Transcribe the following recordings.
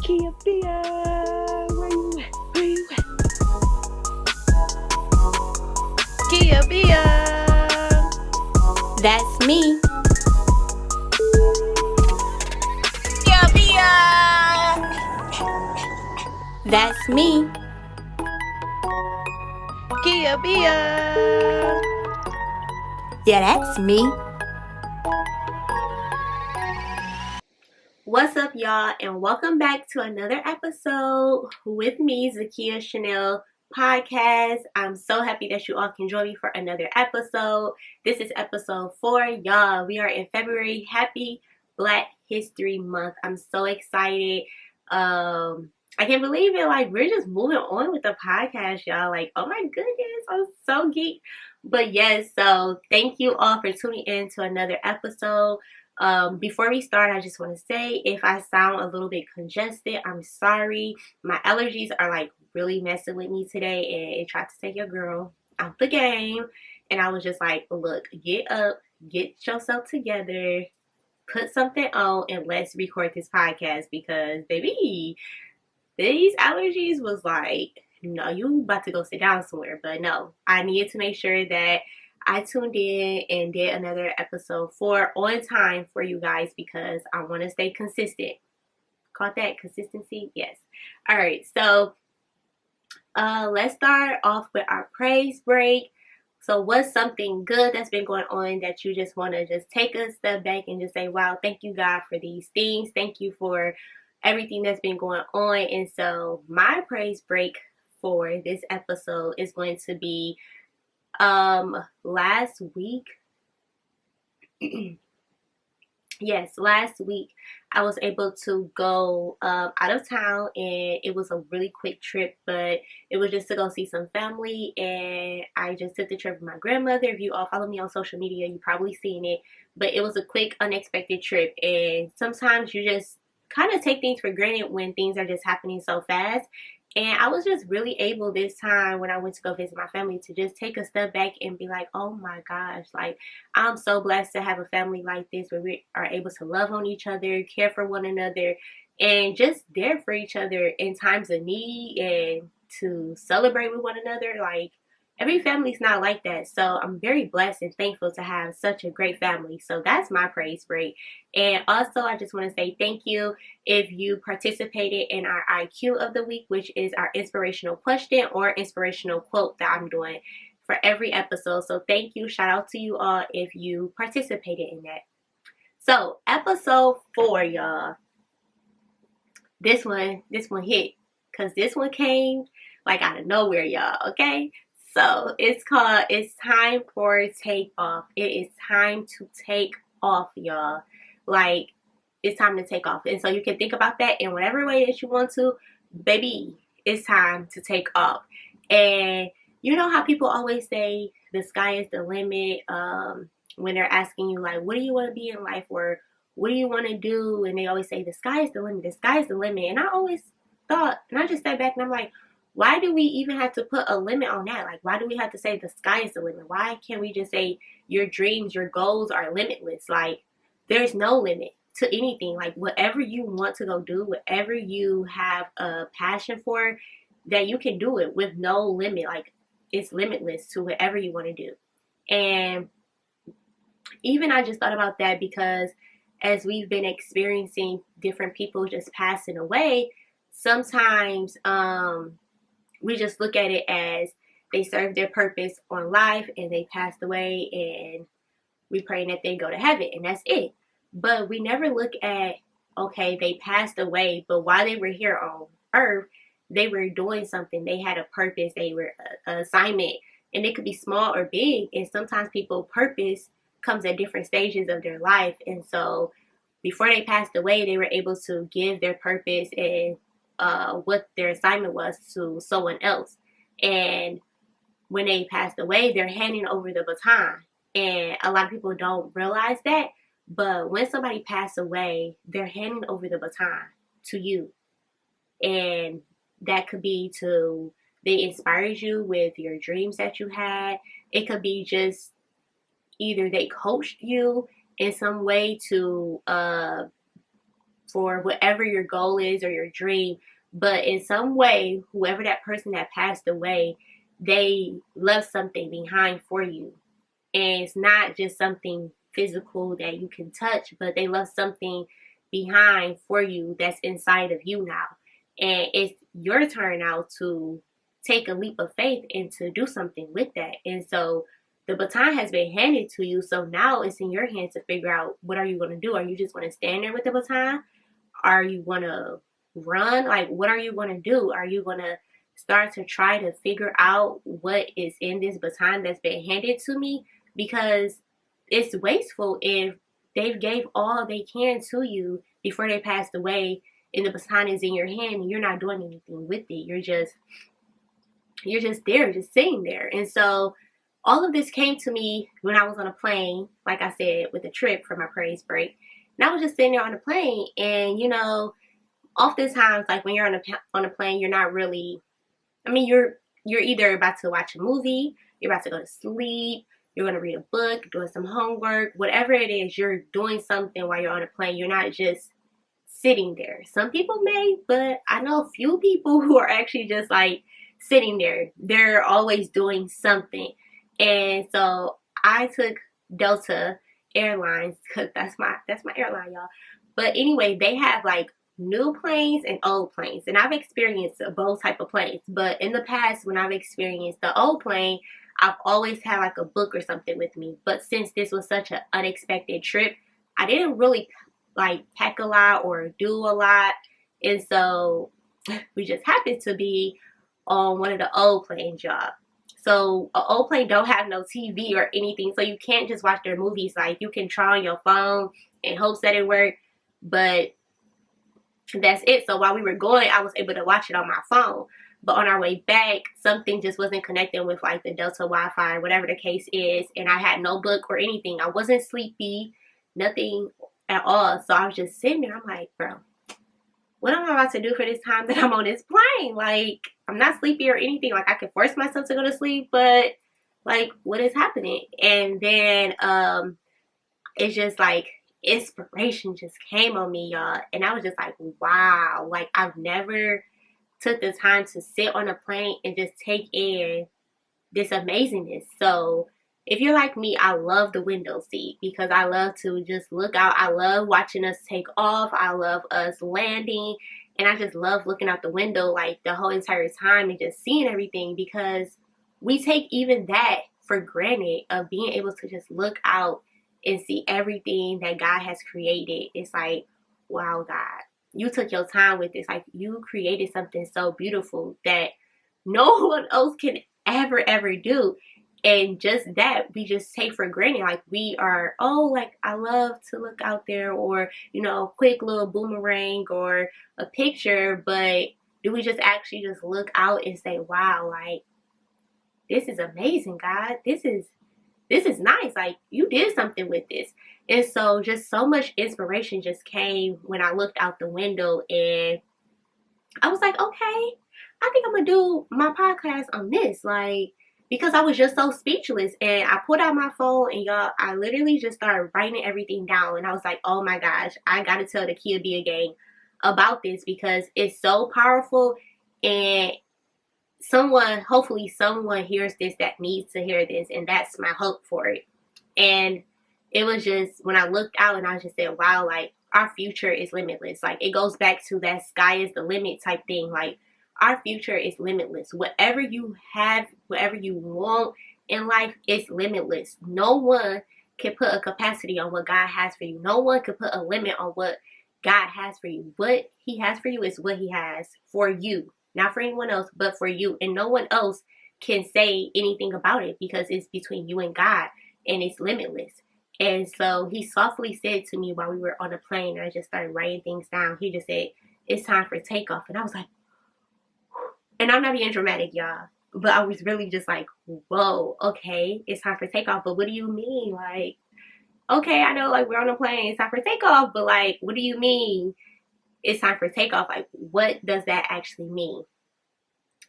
Kia Bia, where you at? Where you at? Kia Bia, That's me. Kia Bia, That's me. Kia Bia. Yeah, that's me. What's up, y'all, and welcome back to another episode with me, Zakia Chanel Podcast. I'm so happy that you all can join me for another episode. This is episode 4, y'all. We are in February. Happy Black History Month. I'm so excited. I can't believe it. Like, we're just moving on with the podcast, y'all. Like, oh my goodness, I'm so geeked. But yes, so thank you all for tuning in to another episode. Before we start, I just want to say if I sound a little bit congested, I'm sorry. My allergies are like really messing with me today, and it tried to take your girl out the game. And I was just like, look, get up, get yourself together, put something on, and let's record this podcast because, baby, these allergies was like, no, you about to go sit down somewhere. But no, I needed to make sure that I tuned in and did another episode 4 on time for you guys because I want to stay consistent. Caught that? Consistency? Yes. All right. So let's start off with our praise break. So what's something good that's been going on that you just want to just take a step back and just say, wow, thank you, God, for these things. Thank you for everything that's been going on. And so my praise break for this episode is going to be last week. Yes, last week I was able to go out of town, and it was a really quick trip, but it was just to go see some family. And I just took the trip with my grandmother. If you all follow me on social media, you probably seen it, but it was a quick, unexpected trip. And sometimes you just kind of take things for granted when things are just happening so fast. And I was just really able this time when I went to go visit my family to just take a step back and be like, oh my gosh, like, I'm so blessed to have a family like this where we are able to love on each other, care for one another, and just there for each other in times of need and to celebrate with one another. Like, every family's not like that. So I'm very blessed and thankful to have such a great family. So that's my praise break. And also, I just want to say thank you if you participated in our IQ of the week, which is our inspirational question or inspirational quote that I'm doing for every episode. So thank you. Shout out to you all if you participated in that. So episode 4, y'all. This one hit because this one came like out of nowhere, y'all. Okay. So it's called It's Time for Take Off. It is time to take off, y'all. Like, it's time to take off. And so you can think about that in whatever way that you want to. Baby, it's time to take off. And you know how people always say the sky is the limit when they're asking you, like, what do you want to be in life, or what do you want to do? And they always say the sky is the limit, the sky is the limit. And I always thought, and I just sat back and I'm like, why do we even have to put a limit on that? Like, why do we have to say the sky is the limit? Why can't we just say your dreams, your goals are limitless? Like, there's no limit to anything. Like, whatever you want to go do, whatever you have a passion for, that you can do it with no limit. Like, it's limitless to whatever you want to do. And even I just thought about that because as we've been experiencing different people just passing away, sometimes we just look at it as they served their purpose on life and they passed away, and we pray that they go to heaven, and that's it. But we never look at, okay, they passed away, but while they were here on earth, they were doing something. They had a purpose. They were an assignment, and it could be small or big. And sometimes people's purpose comes at different stages of their life. And so before they passed away, they were able to give their purpose and what their assignment was to someone else. And when they passed away, they're handing over the baton. And a lot of people don't realize that. But when somebody passed away, they're handing over the baton to you. And that could be to, they inspired you with your dreams that you had. It could be just either they coached you in some way to for whatever your goal is or your dream. But in some way, whoever that person that passed away, they left something behind for you. And it's not just something physical that you can touch, but they left something behind for you that's inside of you now. And it's your turn now to take a leap of faith and to do something with that. And so the baton has been handed to you. So now it's in your hands to figure out, what are you going to do? Are you just going to stand there with the baton? Are you going to run? Like, what are you going to do? Are you going to start to try to figure out what is in this baton that's been handed to me? Because it's wasteful if they've gave all they can to you before they passed away, and the baton is in your hand and you're not doing anything with it. You're just there, just sitting there. And so all of this came to me when I was on a plane, like I said, with a trip for my praise break. And I was just sitting there on the plane, and oftentimes, like when you're on a plane, you're not really. I mean, you're either about to watch a movie, you're about to go to sleep, you're going to read a book, doing some homework, whatever it is, you're doing something while you're on a plane. You're not just sitting there. Some people may, but I know a few people who are actually just like sitting there. They're always doing something. And so I took Delta Airlines because that's my airline, y'all. But anyway, they have like new planes and old planes, and I've experienced both type of planes. But in the past, when I've experienced the old plane, I've always had like a book or something with me. But since this was such an unexpected trip, I didn't really like pack a lot or do a lot, and so we just happened to be on one of the old planes, y'all. So an old plane don't have no TV or anything, so you can't just watch their movies. Like, you can try on your phone and hopes that it works, but that's it. So while we were going, I was able to watch it on my phone. But on our way back, something just wasn't connecting with like the Delta Wi-Fi, whatever the case is, and I had no book or anything. I wasn't sleepy, nothing at all. So I was just sitting there. I'm like, bro, what am I about to do for this time that I'm on this plane? Like, I'm not sleepy or anything. Like, I can force myself to go to sleep, but like, what is happening? And then it's just like inspiration just came on me, y'all. And I was just like, wow, like I've never took the time to sit on a plane and just take in this amazingness. So if you're like me, I love the window seat because I love to just look out. I love watching us take off. I love us landing. And I just love looking out the window like the whole entire time and just seeing everything, because we take even that for granted, of being able to just look out and see everything that God has created. It's like, wow, God, you took your time with this. Like, you created something so beautiful that no one else can ever do. And just that, we just take for granted. Like, we are, oh, like, I love to look out there, or, a quick little boomerang or a picture. But do we just actually just look out and say, wow, like, this is amazing, God. This is nice. Like, you did something with this. And so just so much inspiration just came when I looked out the window, and I was like, okay, I think I'm gonna do my podcast on this. Like, because I was just so speechless, and I pulled out my phone, and y'all, I literally just started writing everything down, and I was like, oh my gosh, I gotta tell the Kia Bia gang about this because it's so powerful, and hopefully someone hears this that needs to hear this, and that's my hope for it. And it was just, when I looked out and I just said, wow, like, our future is limitless. Like, it goes back to that sky is the limit type thing. Like, our future is limitless. Whatever you have, whatever you want in life is limitless. No one can put a capacity on what God has for you. No one can put a limit on what God has for you. What He has for you is what He has for you. Not for anyone else, but for you. And no one else can say anything about it because it's between you and God, and it's limitless. And so He softly said to me while we were on the plane, and I just started writing things down. He just said, it's time for takeoff. And I was like, and I'm not being dramatic, y'all, but I was really just like, whoa, okay, it's time for takeoff. But what do you mean? Like, okay, I know, like, we're on a plane, it's time for takeoff, but like, what do you mean it's time for takeoff? Like, what does that actually mean?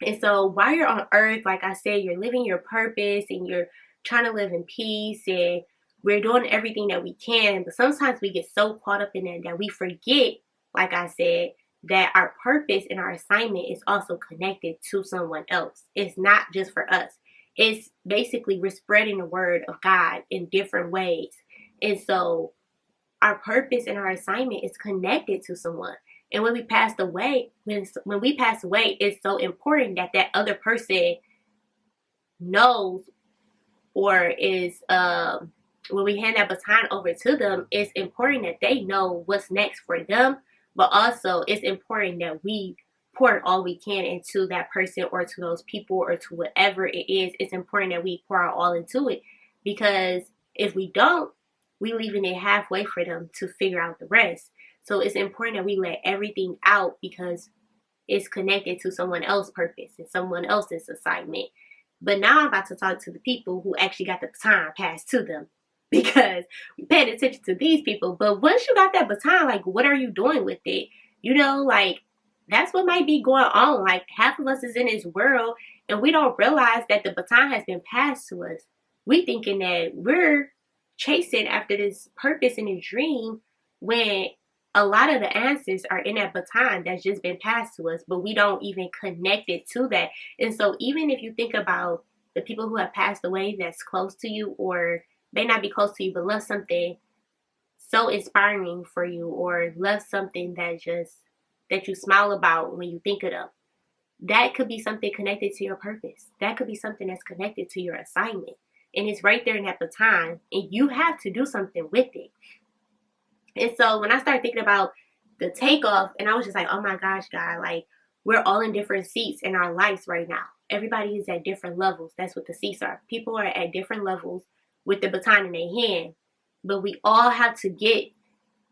And so while you're on earth, like I said, you're living your purpose and you're trying to live in peace, and we're doing everything that we can, but sometimes we get so caught up in it that we forget like I said, that our purpose and our assignment is also connected to someone else. It's not just for us. It's basically we're spreading the word of God in different ways. And so our purpose and our assignment is connected to someone. And when we passed away, when we pass away, it's so important that that other person knows, or is when we hand that baton over to them, it's important that they know what's next for them. But also it's important that we pour all we can into that person or to those people or to whatever it is. It's important that we pour our all into it, because if we don't, we leaving it halfway for them to figure out the rest. So it's important that we let everything out, because it's connected to someone else's purpose and someone else's assignment. But now I'm about to talk to the people who actually got the baton passed to them, because we paid attention to these people. But once you got that baton, like, what are you doing with it? You know, like, that's what might be going on. Like, half of us is in this world and we don't realize that the baton has been passed to us. We thinking that we're chasing after this purpose and a dream, when a lot of the answers are in that baton that's just been passed to us, but we don't even connect it to that. And so even if you think about the people who have passed away that's close to you, or may not be close to you, but left something so inspiring for you, or left something that you smile about when you think of them, that could be something connected to your purpose. That could be something that's connected to your assignment. And it's right there in that baton, and you have to do something with it. And so when I started thinking about the takeoff, and I was just like, oh my gosh, God, like, we're all in different seats in our lives right now. Everybody is at different levels. That's what the seats are. People are at different levels with the baton in their hand. But we all have to get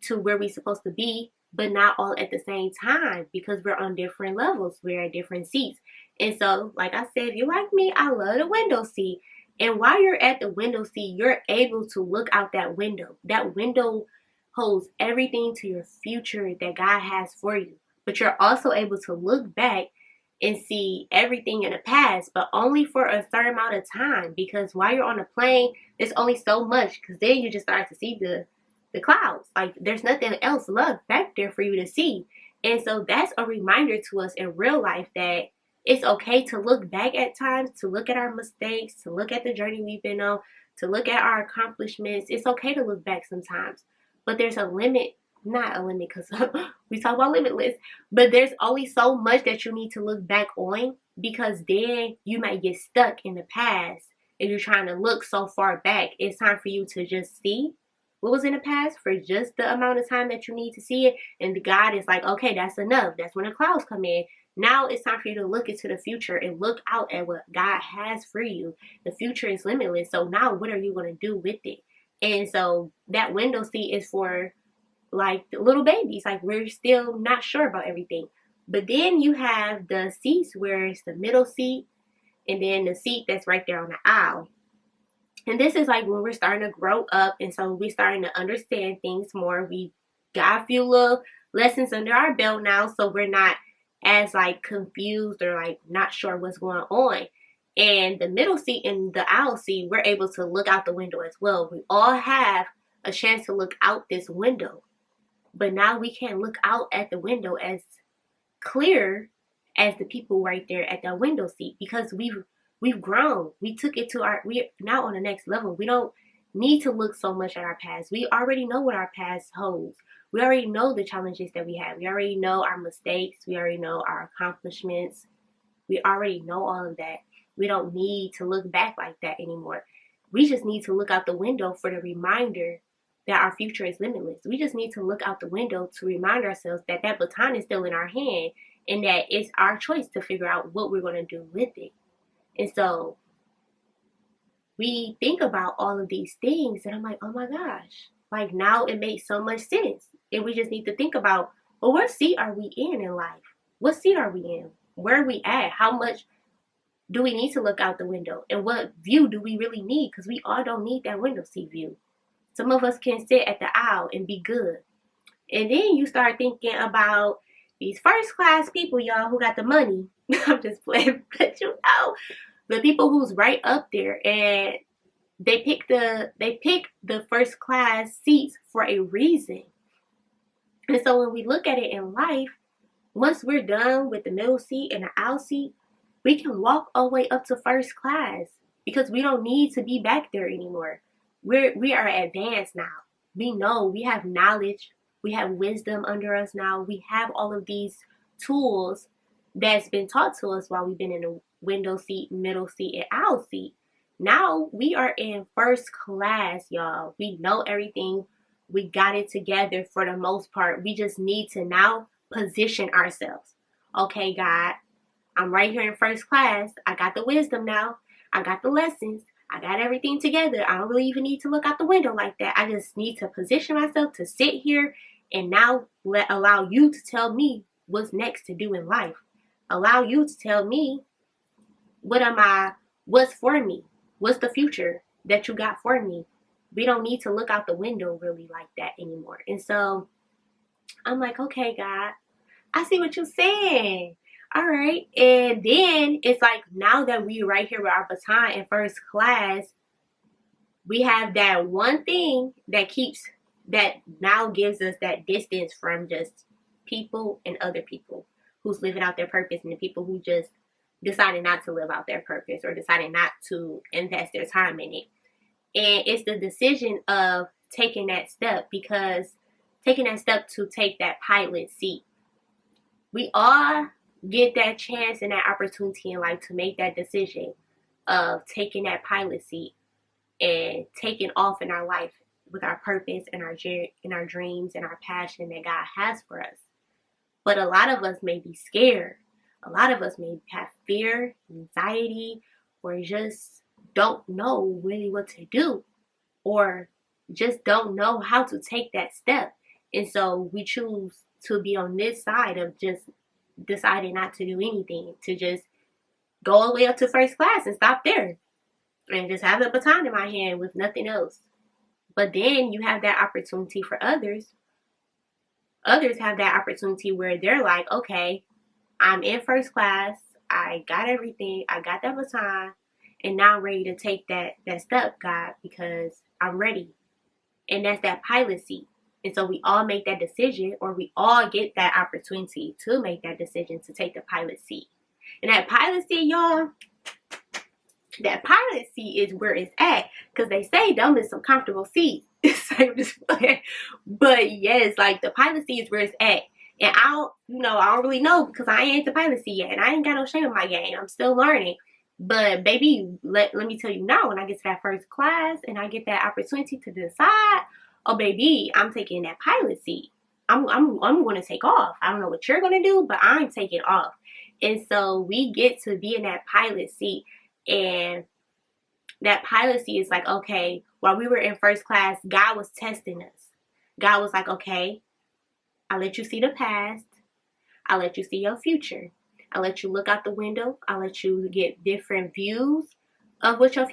to where we're supposed to be, but not all at the same time, because we're on different levels. We're at different seats. And so, like I said, if you like me, I love the window seat. And while you're at the window seat, you're able to look out that window. That window holds everything to your future that God has for you. But you're also able to look back and see everything in the past, but only for a certain amount of time. Because while you're on a plane, there's only so much, because then you just start to see the clouds. Like, there's nothing else left back there for you to see. And so that's a reminder to us in real life that it's okay to look back at times, to look at our mistakes, to look at the journey we've been on, to look at our accomplishments. It's okay to look back sometimes. But there's a limit, not a limit, because we talk about limitless, but there's only so much that you need to look back on, because then you might get stuck in the past if you're trying to look so far back. It's time for you to just see what was in the past for just the amount of time that you need to see it. And God is like, okay, that's enough. That's when the clouds come in. Now it's time for you to look into the future and look out at what God has for you. The future is limitless. So now what are you going to do with it? And so that window seat is for, like, the little babies. Like, we're still not sure about everything. But then you have the seats where it's the middle seat, and then the seat that's right there on the aisle. And this is like when we're starting to grow up, and so we're starting to understand things more. We got a few little lessons under our belt now, so we're not as, like, confused or, like, not sure what's going on. And the middle seat and the aisle seat, we're able to look out the window as well. We all have a chance to look out this window. But now we can't look out at the window as clear as the people right there at that window seat, because we've grown. We took it to we're now on the next level. We don't need to look so much at our past. We already know what our past holds. We already know the challenges that we have. We already know our mistakes. We already know our accomplishments. We already know all of that. We don't need to look back like that anymore. We just need to look out the window for the reminder that our future is limitless. We just need to look out the window to remind ourselves that that baton is still in our hand, and that it's our choice to figure out what we're going to do with it. And so we think about all of these things, and I'm like, oh my gosh, like, now it makes so much sense. And we just need to think about, well, what seat are we in life? What seat are we in? Where are we at? How much do we need to look out the window? And what view do we really need? Because we all don't need that window seat view. Some of us can sit at the aisle and be good. And then you start thinking about these first class people, y'all, who got the money. I'm just playing, but you know, the people who's right up there, and they pick the first class seats for a reason. And so when we look at it in life, once we're done with the middle seat and the aisle seat, we can walk all the way up to first class because we don't need to be back there anymore. We are advanced now. We know, we have knowledge, we have wisdom under us now. We have all of these tools that's been taught to us while we've been in the window seat, middle seat, and aisle seat. Now we are in first class, y'all. We know everything. We got it together for the most part. We just need to now position ourselves. Okay, God, I'm right here in first class. I got the wisdom now. I got the lessons. I got everything together. I don't really even need to look out the window like that. I just need to position myself to sit here and now allow you to tell me what's next to do in life. Allow you to tell me what's for me? What's the future that you got for me? We don't need to look out the window really like that anymore. And so I'm like, okay, God, I see what you're saying. All right. And then it's like, now that we right here with our baton in first class, we have that one thing that now gives us that distance from just people and other people who's living out their purpose and the people who just decided not to live out their purpose or decided not to invest their time in it. And it's the decision of taking that step, because taking that step to take that pilot seat. We all get that chance and that opportunity in life to make that decision of taking that pilot seat and taking off in our life with our purpose and our dreams and our passion that God has for us. But a lot of us may be scared. A lot of us may have fear, anxiety, or just don't know really what to do, or just don't know how to take that step. And so we choose to be on this side of just deciding not to do anything, to just go all the way up to first class and stop there and just have the baton in my hand with nothing else. But then you have that opportunity for others. Others have that opportunity where they're like, okay, I'm in first class, I got everything, I got that baton, and now I'm ready to take that step, God, because I'm ready. And that's that pilot seat. And so we all make that decision, or we all get that opportunity to make that decision to take the pilot seat. And that pilot seat, y'all, that pilot seat is where it's at, because they say don't miss some comfortable seats. But yes, like the pilot seat is where it's at. And I don't really know, because I ain't the pilot seat yet, and I ain't got no shame in my game. I'm still learning. But baby, let me tell you now, when I get to that first class and I get that opportunity to decide, oh baby, I'm taking that pilot seat. I'm going to take off. I don't know what you're going to do, but I'm taking off. And so we get to be in that pilot seat, and that pilot seat is like, okay, while we were in first class, God was testing us. God was like, okay, I'll let you see the past. I'll let you see your future. I'll let you look out the window. I'll let you get different views of what your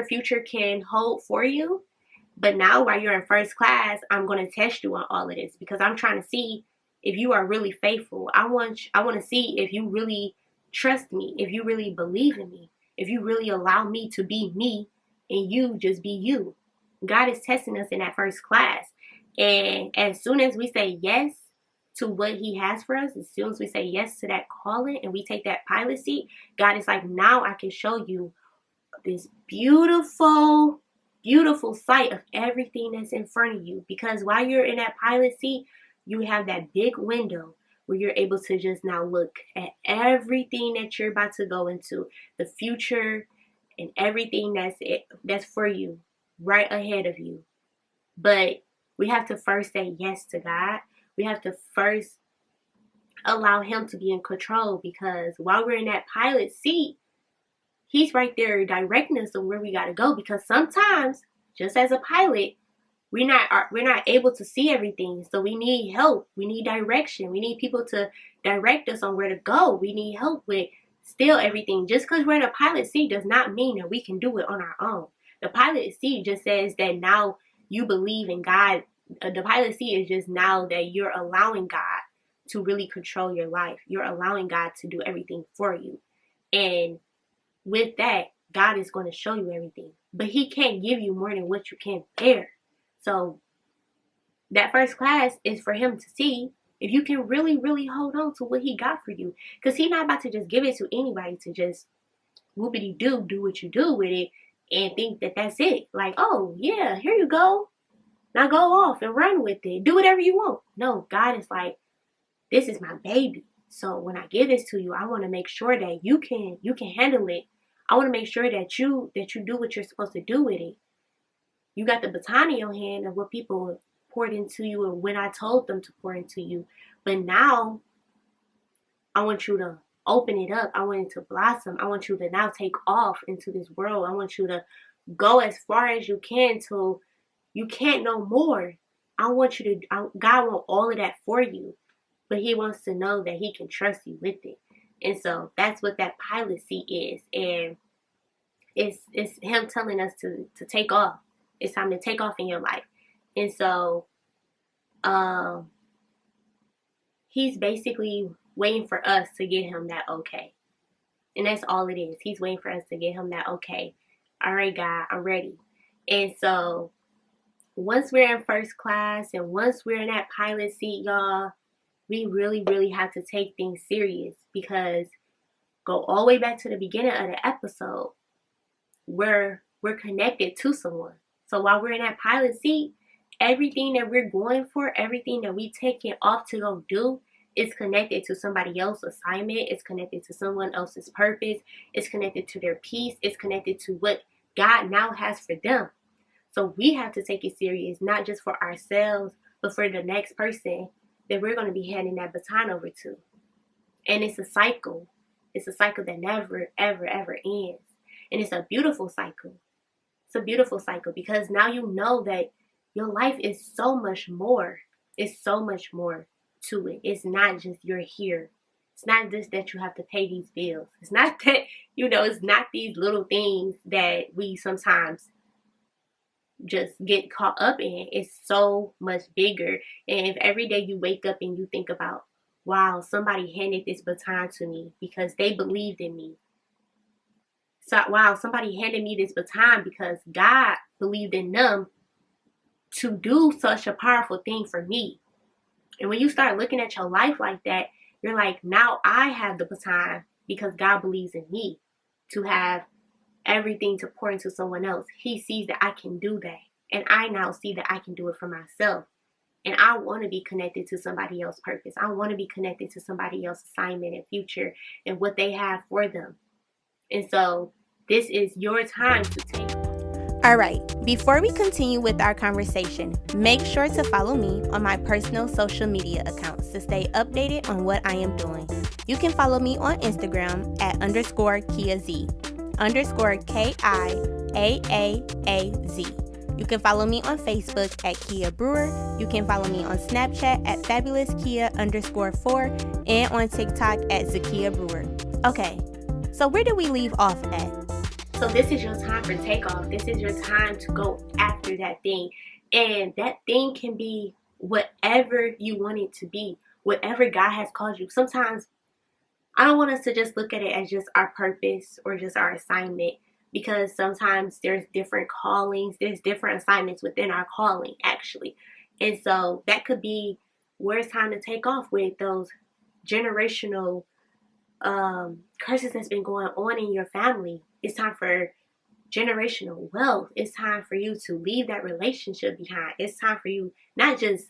future can hold for you. But now, while you're in first class, I'm going to test you on all of this, because I'm trying to see if you are really faithful. I want to see if you really trust me, if you really believe in me, if you really allow me to be me and you just be you. God is testing us in that first class. And as soon as we say yes to what he has for us, as soon as we say yes to that calling and we take that pilot seat, God is like, now I can show you this beautiful, beautiful sight of everything that's in front of you. Because while you're in that pilot seat, you have that big window where you're able to just now look at everything that you're about to go into, the future and everything that's for you right ahead of you. But we have to first say yes to God. We have to first allow him to be in control, because while we're in that pilot seat, he's right there directing us on where we got to go. Because sometimes, just as a pilot, we're not able to see everything. So we need help. We need direction. We need people to direct us on where to go. We need help with still everything. Just because we're in a pilot seat does not mean that we can do it on our own. The pilot seat just says that now you believe in God. The pilot seat is just now that you're allowing God to really control your life. You're allowing God to do everything for you. And with that, God is going to show you everything. But he can't give you more than what you can bear. So that first class is for him to see if you can really, really hold on to what he got for you. Because he's not about to just give it to anybody to just whoopity do what you do with it and think that that's it. Like, oh, yeah, here you go. Now go off and run with it. Do whatever you want. No, God is like, this is my baby. So when I give this to you, I want to make sure that you can handle it. I want to make sure that you do what you're supposed to do with it. You got the baton in your hand of what people poured into you and when I told them to pour into you. But now I want you to open it up. I want it to blossom. I want you to now take off into this world. I want you to go as far as you can till you can't no more. I want you to, God wants all of that for you. But he wants to know that he can trust you with it. And so that's what that pilot seat is. And it's him telling us to take off. It's time to take off in your life. And so he's basically waiting for us to get him that okay. And that's all it is. He's waiting for us to get him that okay. All right, God, I'm ready. And so once we're in first class and once we're in that pilot seat, y'all, we really, really have to take things serious, because go all the way back to the beginning of the episode, we're connected to someone. So while we're in that pilot seat, everything that we're going for, everything that we taking off to go do is connected to somebody else's assignment. It's connected to someone else's purpose. It's connected to their peace. It's connected to what God now has for them. So we have to take it serious, not just for ourselves, but for the next person that we're going to be handing that baton over to. And it's a cycle. It's a cycle that never, ever, ever ends. And it's a beautiful cycle. It's a beautiful cycle because now you know that your life is so much more. It's so much more to it. It's not just you're here. It's not just that you have to pay these bills. It's not that, it's not these little things that we sometimes just get caught up in. It's so much bigger. And if every day you wake up and you think about, wow, somebody handed this baton to me because they believed in me. So, wow, somebody handed me this baton because God believed in them to do such a powerful thing for me. And when you start looking at your life like that, you're like, now I have the baton because God believes in me to have everything to pour into someone else. He sees that I can do that. And I now see that I can do it for myself. And I want to be connected to somebody else's purpose. I want to be connected to somebody else's assignment and future and what they have for them. And so this is your time to take. All right, before we continue with our conversation, make sure to follow me on my personal social media accounts to stay updated on what I am doing. You can follow me on Instagram at _KiaZ, _KIAAAZ. You can follow me on Facebook at Kia Brewer. You can follow me on Snapchat at FabulousKia_4 and on TikTok at Zakia Brewer. Okay, so where did we leave off at? So this is your time for takeoff. This is your time to go after that thing. And that thing can be whatever you want it to be, whatever God has called you. Sometimes I don't want us to just look at it as just our purpose or just our assignment, because sometimes there's different callings, there's different assignments within our calling, actually. And so that could be where it's time to take off with those generational curses that's been going on in your family. It's time for generational wealth. It's time for you to leave that relationship behind. It's time for you, not just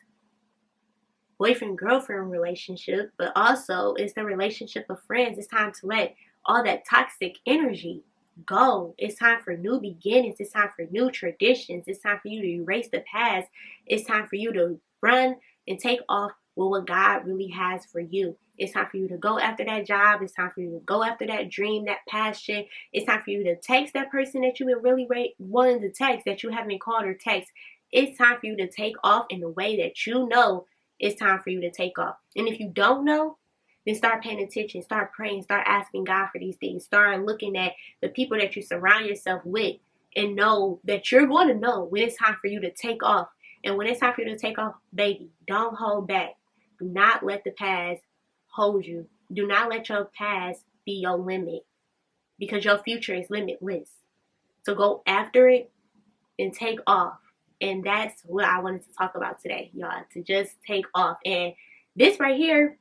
boyfriend-girlfriend relationship, but also it's the relationship of friends. It's time to let all that toxic energy go. It's time for new beginnings. It's time for new traditions. It's time for you to erase the past. It's time for you to run and take off with what God really has for you. It's time for you to go after that job. It's time for you to go after that dream, that passion. It's time for you to text that person that you've been really wanting to text that you haven't called or text. It's time for you to take off in the way that you know it's time for you to take off. And if you don't know, then start paying attention, start praying, start asking God for these things. Start looking at the people that you surround yourself with and know that you're going to know when it's time for you to take off. And when it's time for you to take off, baby, don't hold back. Do not let the past hold you. Do not let your past be your limit, because your future is limitless. So go after it and take off And that's what I wanted to talk about today, y'all, to just take off. And this right here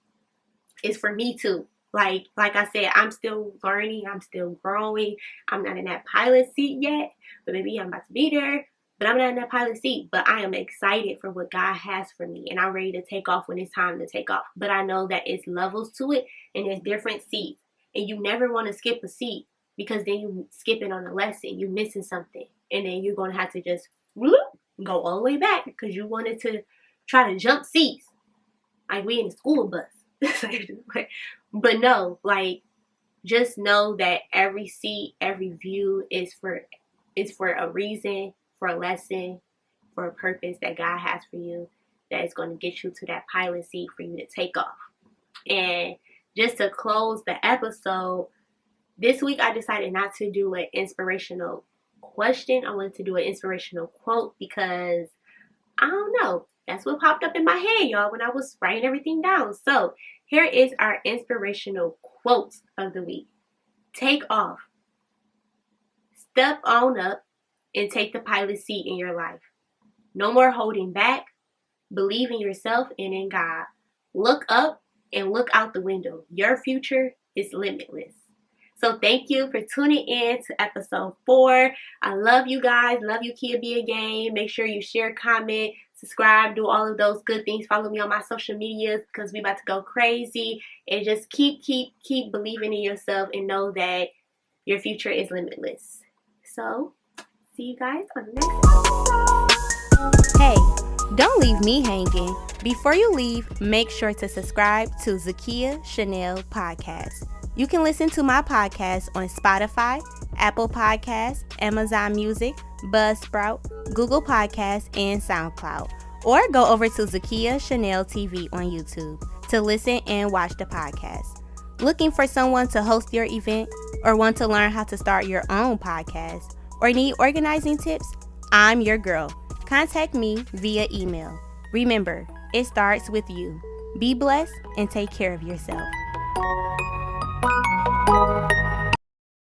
is for me too. Like I said, I'm still learning. I'm still growing. I'm not in that pilot seat yet, but maybe I'm about to be there. But I'm not in that pilot seat. But I am excited for what God has for me. And I'm ready to take off when it's time to take off. But I know that it's levels to it and there's different seats. And you never want to skip a seat because then you skipping on a lesson. You're missing something. And then you're going to have to just go all the way back because you wanted to try to jump seats. Like we in the school bus. But no, like just know that every seat, every view is for a reason, for a lesson, for a purpose that God has for you, that is going to get you to that pilot seat for you to take off. And just to close the episode, this week I decided not to do an inspirational question. I wanted to do an inspirational quote because I don't know. That's what popped up in my head, y'all, when I was writing everything down. So here is our inspirational quote of the week. Take off. Step on up and take the pilot seat in your life. No more holding back. Believe in yourself and in God. Look up and look out the window. Your future is limitless. So thank you for tuning in to episode 4. I love you guys. Love you, Kia Be a Game. Make sure you share, comment, subscribe, do all of those good things. Follow me on my social medias because we about to go crazy. And just keep believing in yourself and know that your future is limitless. So see you guys on the next episode. Hey, don't leave me hanging. Before you leave, make sure to subscribe to Zakia Chanel Podcast. You can listen to my podcast on Spotify, Apple Podcasts, Amazon Music, Buzzsprout, Google Podcasts, and SoundCloud. Or go over to Zakia Chanel TV on YouTube to listen and watch the podcast. Looking for someone to host your event or want to learn how to start your own podcast or need organizing tips? I'm your girl. Contact me via email. Remember, it starts with you. Be blessed and take care of yourself.